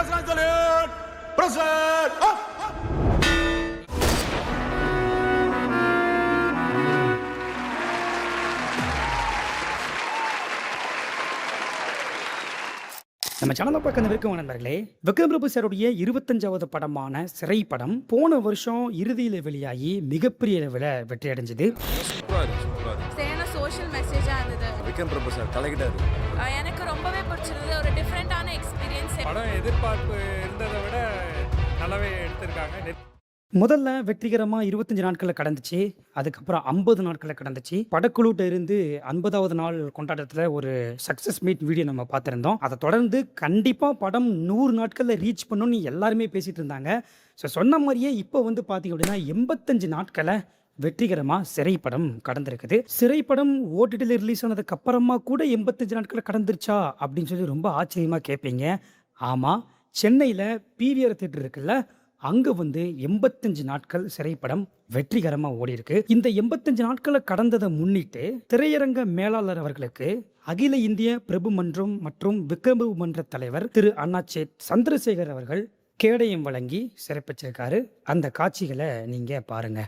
நம்ம சேனலை பார்க்க விருக்கம் நண்பர்களே, விக்ரம் பிரபு சாருடைய 25வது படமான சிறை படம் போன வருஷம் இறுதியில் வெளியாகி மிகப்பெரிய அளவில் வெற்றி அடைஞ்சது. சோஷியல் மெசேஜா இருந்தது. விக்ரம் பிரபு சார் கலக்கிட்டாரு. எனக்கு ரொம்பவே பிடிச்சிருந்தது. ஒரு டிஃப்ரெண்டான எக்ஸ்பீரியன்ஸ். படம் எதிர்பார்ப்பு இருந்ததை விட நல்லாவே எடுத்திருக்காங்க. முதல்ல வெற்றிகரமாக 25 நாட்களில் கடந்துச்சு. அதுக்கப்புறம் 50 நாட்களில் கடந்துச்சு. படக்குழுட்ட இருந்து 50வது நாள் கொண்டாட்டத்தில் ஒரு சக்ஸஸ் மீட் வீடியோ நம்ம பார்த்துருந்தோம். அதை தொடர்ந்து கண்டிப்பாக படம் 100 நாட்களில் ரீச் பண்ணணும்னு எல்லாருமே பேசிகிட்டு இருந்தாங்க. ஸோ சொன்ன மாதிரியே இப்போ வந்து பார்த்திங்க அப்படின்னா 85 நாட்களை வெற்றிகரமாக சிறைப்படம் கடந்திருக்குது. சிறைப்படம் ஓடிடியில் ரிலீஸ் ஆனதுக்கு அப்புறமா கூட 85 நாட்களை கடந்துருச்சா அப்படின்னு சொல்லி ரொம்ப ஆச்சரியமாக கேட்பீங்க. ஆமாம், சென்னையில் பிவிஆர் தியேட்டர் இருக்குல்ல, அங்கே வந்து 85 நாட்கள் சிறைப்படம் வெற்றிகரமாக ஓடி இருக்கு. இந்த 85 நாட்களை கடந்ததை முன்னிட்டு திரையரங்க மேலாளர் அவர்களுக்கு அகில இந்திய பிரபு மன்றம் மற்றும் விக்ரம் பிரபு மன்ற தலைவர் திரு அண்ணாச்சே சந்திரசேகர் அவர்கள் கேடயம் வழங்கி சிறப்பிச்சிருக்காரு. அந்த காட்சிகளை நீங்க பாருங்க.